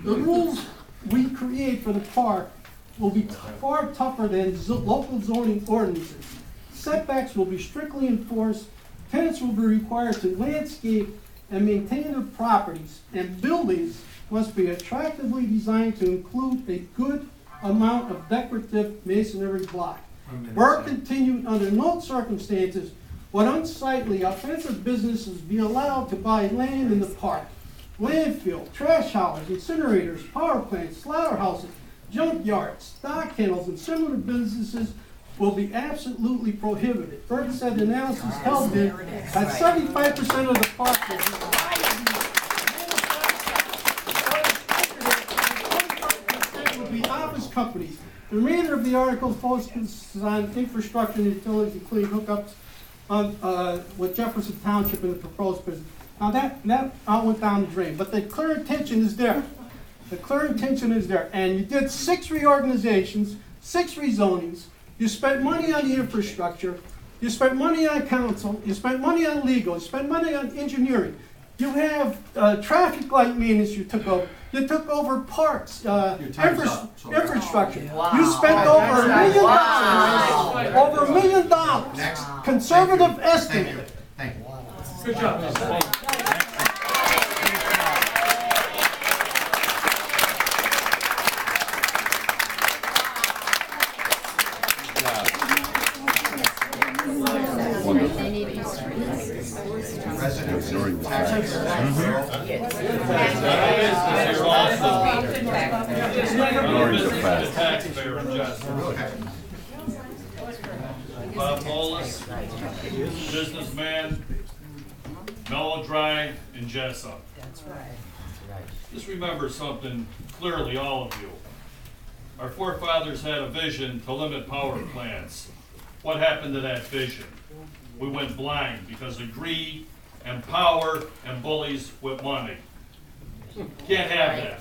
The rules we create for the park will be far tougher than local zoning ordinances. Setbacks will be strictly enforced. Tenants will be required to landscape and maintain their properties, and buildings must be attractively designed to include a good amount of decorative masonry block. Work continued under no circumstances would unsightly, offensive businesses be allowed to buy land in the park. Landfill, trash houses, incinerators, power plants, slaughterhouses, junkyards, stock kennels, and similar businesses will be absolutely prohibited. Burke said the analysis held that 75% of the park will be office companies. The remainder of the article focuses on infrastructure and utilities, including hookups with Jefferson Township in the proposed business. Now that all went down the drain, but the clear intention is there. The clear intention is there. And you did 6 reorganizations, 6 rezonings. You spent money on the infrastructure. You spent money on council. You spent money on legal. You spent money on engineering. You have traffic light maintenance you took over. You took over parks, infrastructure. Wow. You spent over $1 million. Wow. Over $1 million. Next. Conservative estimate. Thank you. Good job. Residents and Taxpayer in Jessup. Bob Wallace, businessman, Mellow Drive in Jessup. That's right. Just remember something clearly, all of you. Our forefathers had a vision to limit power plants. What happened to that vision? We went blind because of greed and power and bullies with money. Can't have that.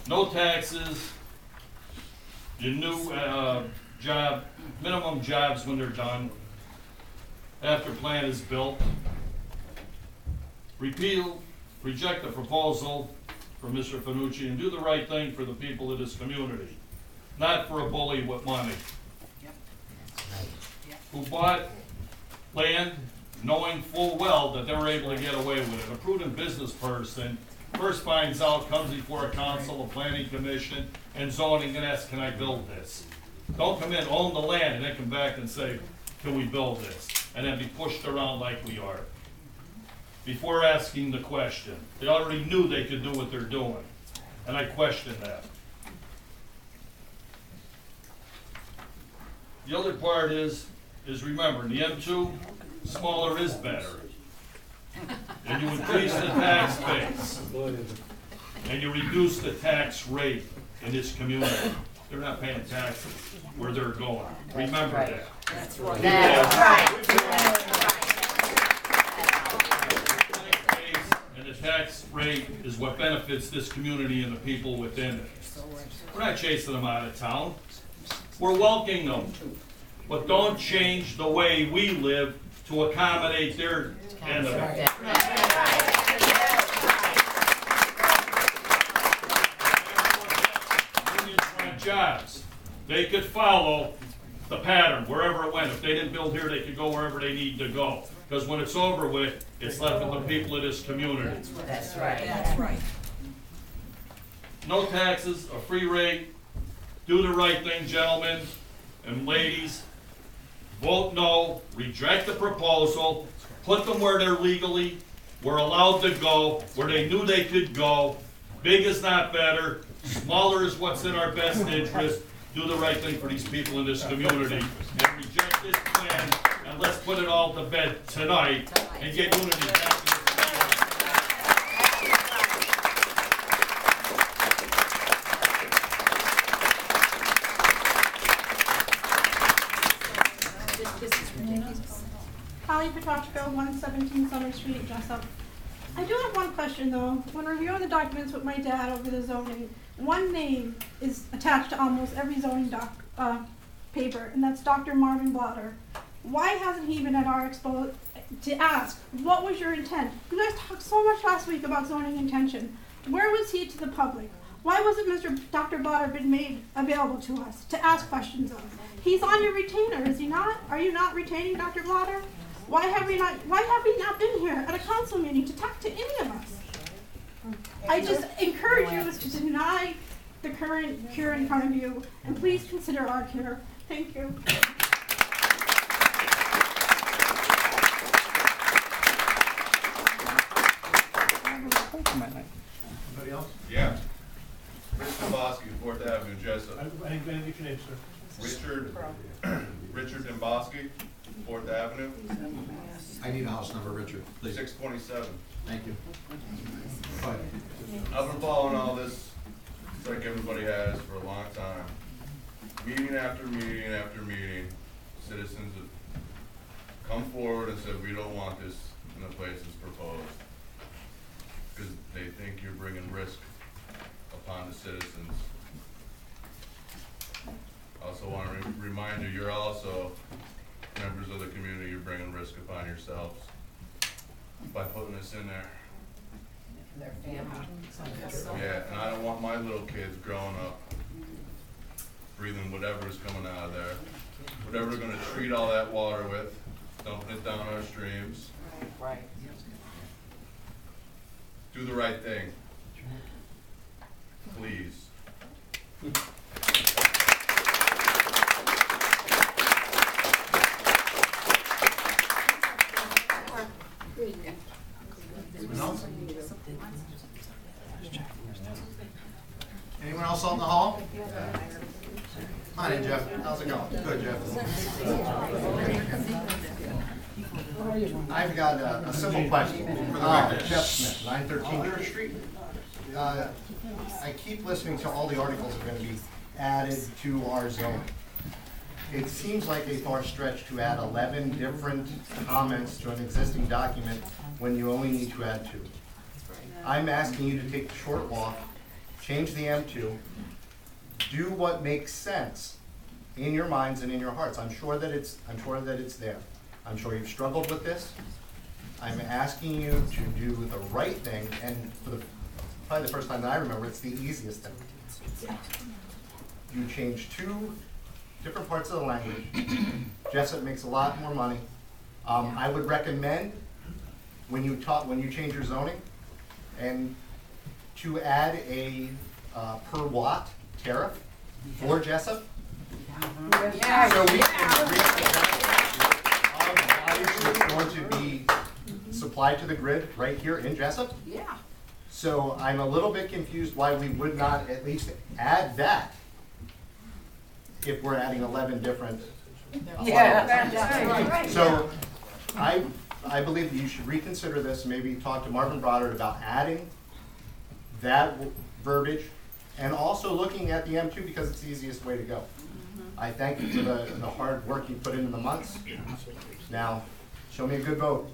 No taxes, your new minimum jobs when they're done, after plant is built. Reject the proposal from Mr. Fanucci and do the right thing for the people of this community, not for a bully with money. Who bought land knowing full well that they were able to get away with it. A prudent business person first finds out, comes before a council, a planning commission, and zoning, and asks, can I build this? Don't come in, own the land, and then come back and say, can we build this? And then be pushed around like we are. Before asking the question, they already knew they could do what they're doing, and I question that. The other part is remember, the M2, smaller is better. And you increase the tax base. And you reduce the tax rate in this community. They're not paying taxes where they're going. Remember that. That's right. That's right. And the tax rate is what benefits this community and the people within it. We're not chasing them out of town. We're welcoming them. But don't change the way we live to accommodate their end of it. Unions want jobs. They could follow the pattern wherever it went. If they didn't build here, they could go wherever they need to go. Because when it's over with, it's left with the people of this community. That's right. That's right. No taxes, a free rate. Do the right thing, gentlemen and ladies. Vote no, reject the proposal, put them where they're legally, were allowed to go, where they knew they could go. Big is not better, smaller is what's in our best interest. Do the right thing for these people in this community. And reject this plan, and let's put it all to bed tonight and get unity back in this community. Holly Petrachko, 117 Summer Street, Jessup. I do have one question though. When reviewing the documents with my dad over the zoning, one name is attached to almost every zoning paper, and that's Dr. Marvin Blotter. Why hasn't he been at our to ask, what was your intent? You guys talked so much last week about zoning intention. Where was he to the public? Why wasn't Dr. Blotter been made available to us to ask questions of? He's on your retainer, is he not? Are you not retaining Dr. Blotter? Why have we not been here at a council meeting to talk to any of us? I just encourage you to deny the current cure in front of you, and please consider our cure. Thank you. Anybody else? Yeah. Rich Demboski, 4th Avenue, Jessup. I didn't get your name, sir. Richard Demboski, 4th Avenue, I need a house number, Richard, please. 627. Thank you. Go ahead. I've been following all this, it's like everybody has, for a long time. Meeting after meeting after meeting, citizens have come forward and said, we don't want this in the place that's proposed. Because they think you're bringing risk upon the citizens. I also want to remind you, you're also members of the community, you're bringing risk upon yourselves by putting this in there. Their family. Yeah, and I don't want my little kids growing up breathing whatever's coming out of there. Whatever they're gonna treat all that water with, dumping it down our streams. Right. Do the right thing. Please. Anyone else? Anyone else out in the hall? Come on in, Jeff. How's it going? Good, Jeff. I've got a simple question for the record. Jeff Smith, 913 Church Street. I keep listening to all the articles that are going to be added to our zone. It seems like a far stretch to add 11 different comments to an existing document when you only need to add 2. I'm asking you to take the short walk, change the M2, do what makes sense in your minds and in your hearts. I'm sure that it's there. I'm sure you've struggled with this. I'm asking you to do the right thing, and for probably the first time that I remember, it's the easiest thing. You change 2 different parts of the language. Jessup makes a lot more money. I would recommend when you change your zoning, and to add a per watt tariff for Jessup. Yeah. So we can is going to be supplied to the grid right here in Jessup. Yeah. So I'm a little bit confused why we would not at least add that if we're adding 11 different. Yeah, that's right. So I believe that you should reconsider this, maybe talk to Marvin Broderick about adding that verbiage and also looking at the M2 because it's the easiest way to go. I thank you for the hard work you put into the months. Now, show me a good vote.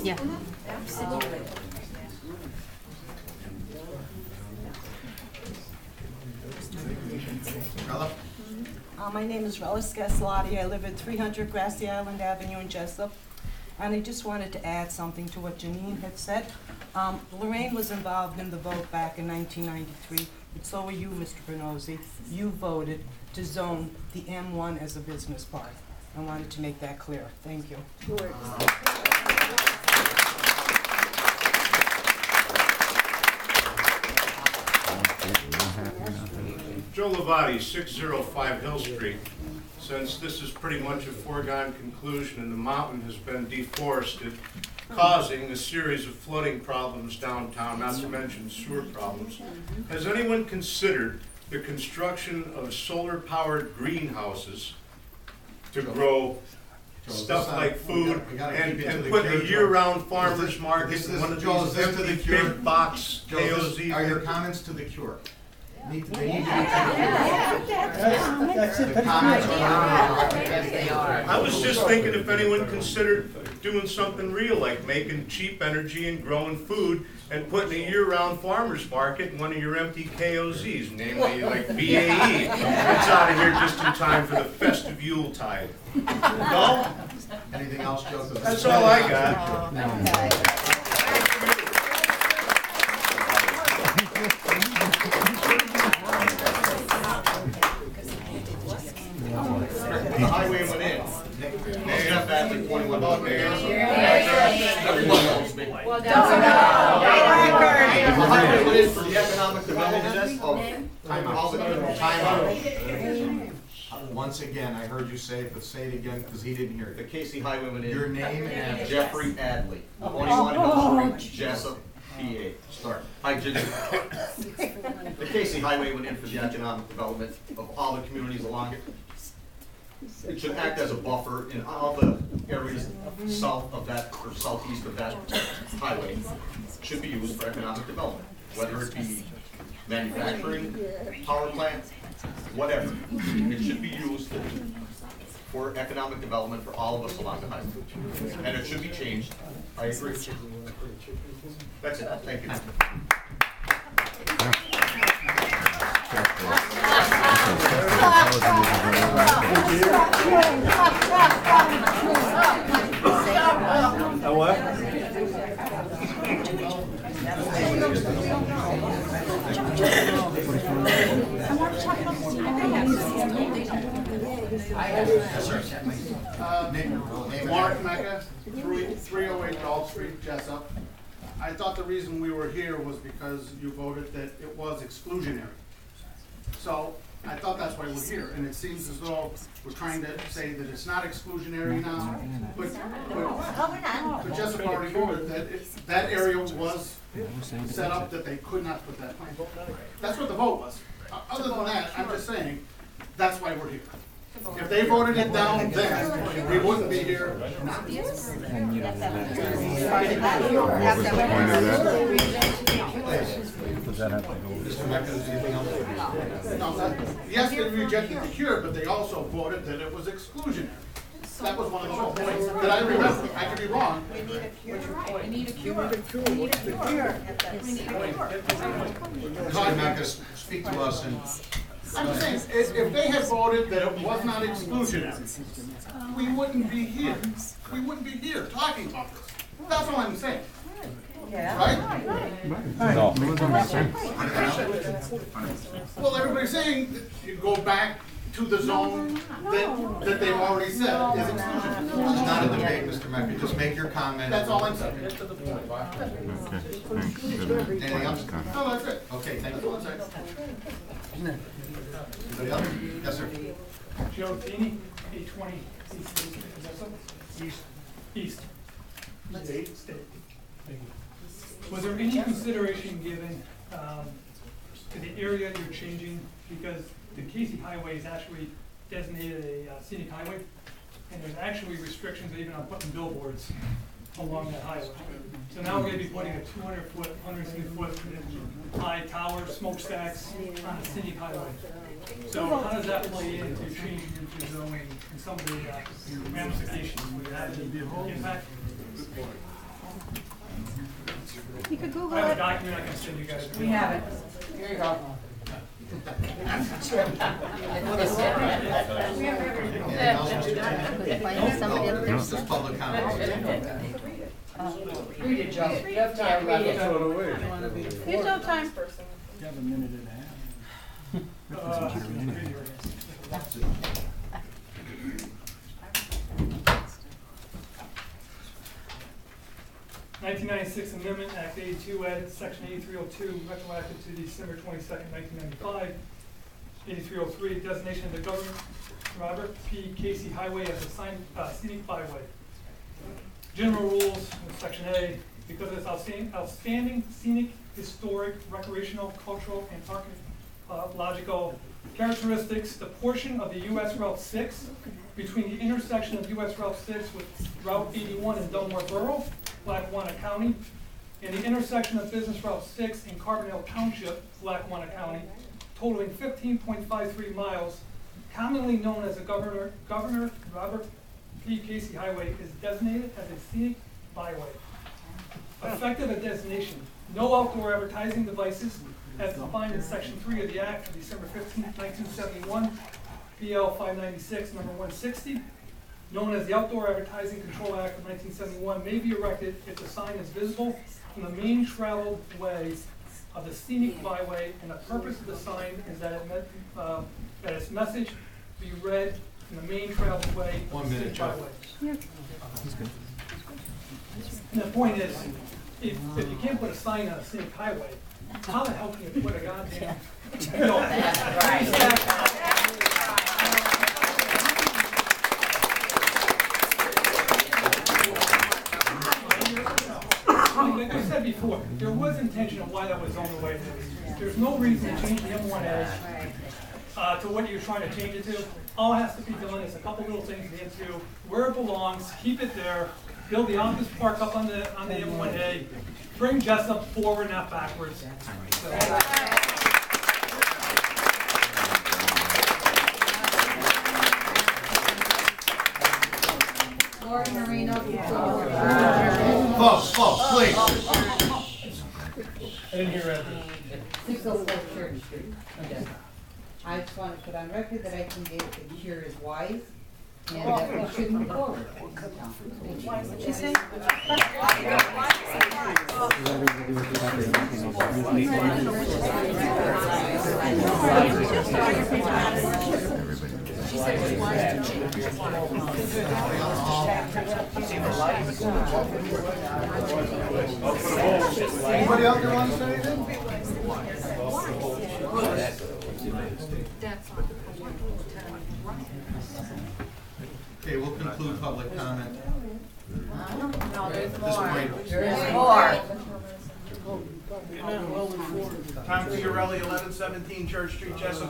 Yeah. Carla? My name is Relis Gaslotti. I live at 300 Grassy Island Avenue in Jessup. And I just wanted to add something to what Janine had said. Lorraine was involved in the vote back in 1993, but so were you, Mr. Bernozzi. You voted to zone the M1 as a business park. I wanted to make that clear. Thank you. Joe Lavati, 605 Hill Street. Since this is pretty much a foregone conclusion and the mountain has been deforested, causing a series of flooding problems downtown, not to mention sewer problems, has anyone considered the construction of solar-powered greenhouses to grow stuff like food and put a year-round farmer's market in one of these empty big box KOZ? Are your comments to the cure? They need to be That's it. the comments are Yes, they are. I was just thinking if anyone considered doing something real, like making cheap energy and growing food and putting a year-round farmer's market in one of your empty KOZs, namely like BAE. It's out of here just in time for the festive Yuletide. No? Anything else, Joe? That's all I got. The highway went in. They got that like 21 bucks. Everyone knows me. Well, The highway went in for the economic development of all the time out. Once again, I heard you say it, but say it again, because he didn't hear The it. Casey Highway went in. Your name and address. Jeffrey Adley, 21 Hill Street, Jessup, PA. Start. Hi, Jim. The Casey Highway went in for the economic development of all the communities along it. It should act as a buffer in all the areas south of that, or southeast of that highway. Should be used for economic development, whether it be manufacturing, power plant, whatever. It should be used for economic development for all of us along the highway. And it should be changed. I agree. That's it. Thank you. Mark Mecca, 308 Dalt Street, Jessup. I thought the reason we were here was because you voted that it was exclusionary. So I thought that's why we're here, and it seems as though we're trying to say that it's not exclusionary now, but Jessup already voted that that area was set up that they could not put that plant. That's what the vote was. Other than that, I'm just saying, that's why we're here. If they voted it down then, we wouldn't be here now. Mr. Mecca, is there anything else? No, yes, they rejected the cure, but they also voted that it was exclusionary. That was one of the whole points that I remember. I could be wrong. We need a cure. Mr. Mecca, speak to us and. I'm just saying, if they had voted that it was not exclusionary, we wouldn't be here. We wouldn't be here talking about this. That's all I'm saying. Right? Well, everybody's saying that you go back to the zone that they've already said is exclusionary. It's not a debate, Mr. Mecca, just make your comment. That's all I'm saying. Anything else? No, that's it. Okay, thank That's you. all I'm saying. Anybody else? Yes, sir. Joe Tini, 820 East. State. Was there any consideration given to the area you're changing? Because the Casey Highway is actually designated a scenic highway, and there's actually restrictions even on putting billboards along that highway. So now we're going to be putting a 200-foot, 160-foot high tower, smokestacks on a scenic highway. So how does that play into changing into zoning and some of the ramifications? Would that have any impact? You could Google I have a it. document I can send you guys. We have it. Here you go. Anything else? No, this is public comment. Read it, Joe. You have time, read it. You still have time. You have a minute and a half. 1996 Amendment Act 82 added section 8302 retroactive to December 22nd, 1995. 8303 designation of the government Robert P. Casey Highway as a scenic byway. General rules in section A, because of its outstanding scenic, historic, recreational, cultural, and archaeological characteristics, the portion of the U.S. Route 6 between the intersection of U.S. Route 6 with Route 81 in Dunmore Borough, Lackawanna County, and the intersection of Business Route 6 in Carbondale Township, Lackawanna County, totaling 15.53 miles, commonly known as the Governor Robert P. Casey Highway is designated as a scenic byway. Effective at designation, no outdoor advertising devices as defined in Section 3 of the Act of December 15, 1971, BL 596, number 160, known as the Outdoor Advertising Control Act of 1971, may be erected if the sign is visible from the main traveled way of the scenic byway, and the purpose of the sign is that that its message be read from the main traveled way of the scenic byway. And the point is, if you can't put a sign on a scenic highway, how the hell can you put a goddamn, you know, like I said before, there was intention of why that was on the way. There's no reason to change the M1A to what you're trying to change it to. All it has to be done is a couple little things to get to where it belongs, keep it there, build the office park up on the M1A, bring Jessup forward, not backwards. Lori Marino. Folks, please. I didn't hear that. 604 Church Street. Okay. I just want to put on record that I think the cure is wise and that we should move forward. What'd she say? She said she wants to change it. Anybody out there want to say anything? Okay, we'll conclude public comment. No, there's This more. point. There's more. Tom Chiarelli, 1117 Church Street, Jessup.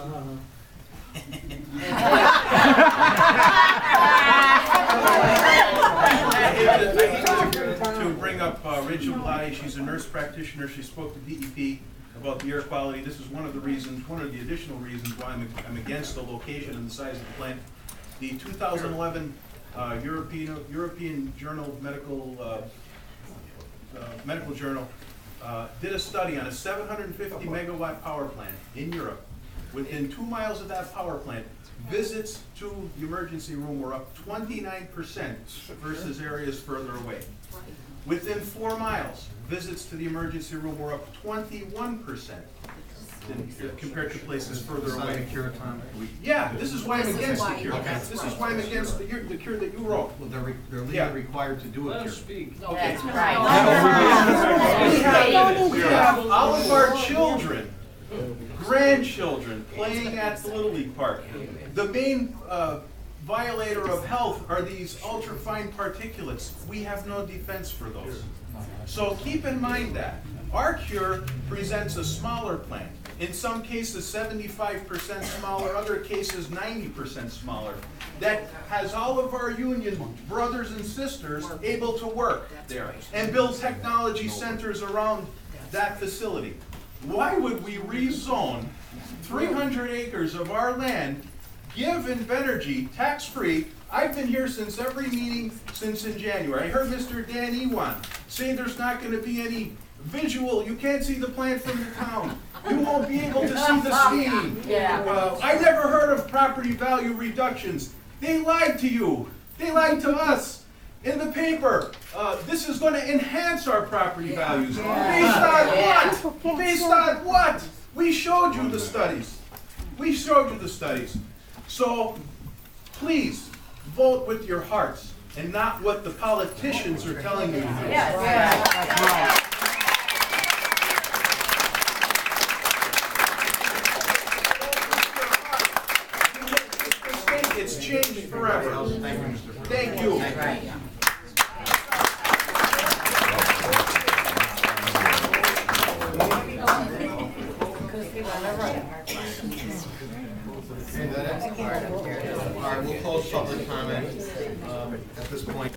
To bring up Rachel Bly, she's a nurse practitioner. She spoke to DEP about the air quality. This is one of the reasons, one of the additional reasons why I'm against the location and the size of the plant. The 2011 European Journal of Medical Journal did a study on a 750 megawatt power plant in Europe. Within 2 miles of that power plant, visits to the emergency room were up 29% versus areas further away. Within 4 miles, visits to the emergency room were up 21% compared to places further away. Yeah, this is why I'm against the cure. This is why I'm against the cure that you wrote. Well, they're legally required to do it here. That's right. We have all of our children, grandchildren playing at the Little League Park. The main violator of health are these ultra-fine particulates. We have no defense for those. So keep in mind that. Our cure presents a smaller plant. In some cases 75% smaller, other cases 90% smaller. That has all of our union brothers and sisters able to work there and build technology centers around that facility. Why would we rezone 300 acres of our land, give Invenergy tax-free? I've been here since every meeting since in January. I heard Mr. Dan Ewan say there's not going to be any visual. You can't see the plant from the town. You won't be able to see the steam. I never heard of property value reductions. They lied to you. They lied to us. In the paper, this is going to enhance our property values. Based on what? Based on what? We showed you the studies. We showed you the studies. So, please, vote with your hearts and not what the politicians are telling you to do. It's changed forever. Thank you. Okay, that ends the part. All right, we'll close public comment at this point.